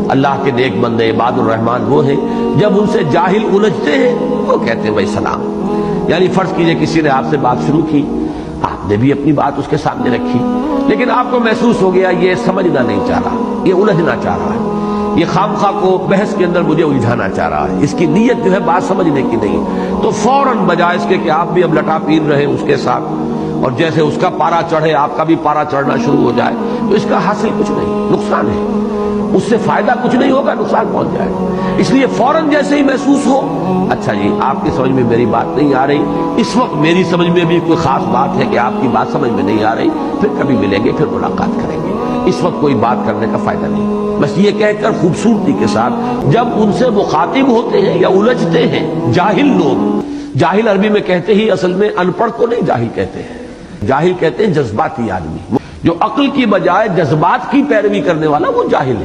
اللہ کے نیک بندے عباد الرحمان وہ ہیں جب ان سے جاہل الجھتے ہیں وہ کہتے ہیں بھائی سلام. یعنی فرض کیجئے کسی نے آپ سے بات شروع کی، آپ نے بھی اپنی بات اس کے سامنے رکھی، لیکن آپ کو محسوس ہو گیا یہ سمجھنا نہیں چاہ رہا، یہ الجھنا چاہ رہا ہے، یہ خامخواہ کو بحث کے اندر مجھے الجھانا چاہ رہا ہے، اس کی نیت جو ہے بات سمجھنے کی نہیں، تو فوراً بجائے اس کے کہ آپ بھی اب لٹا پیر رہے اس کے ساتھ اور جیسے اس کا پارا چڑھے آپ کا بھی پارا چڑھنا شروع ہو جائے، تو اس کا حاصل کچھ نہیں، نقصان ہے، اس سے فائدہ کچھ نہیں ہوگا، نقصان پہنچ جائے. اس لیے فوراً جیسے ہی محسوس ہو اچھا جی آپ کی سمجھ میں میری بات نہیں آ رہی، اس وقت میری سمجھ میں بھی کوئی خاص بات ہے کہ آپ کی بات سمجھ میں نہیں آ رہی، پھر کبھی ملیں گے، پھر ملاقات کریں گے، اس وقت کوئی بات کرنے کا فائدہ نہیں. بس یہ کہہ کر خوبصورتی کے ساتھ جب ان سے مخاطب ہوتے ہیں یا الجھتے ہیں جاہل لوگ، جاہل عربی میں کہتے ہی اصل میں ان پڑھ کو نہیں جاہل کہتے ہیں، جاہل کہتے ہیں جذباتی آدمی، جو عقل کی بجائے جذبات کی پیروی کرنے والا وہ جاہل ہے.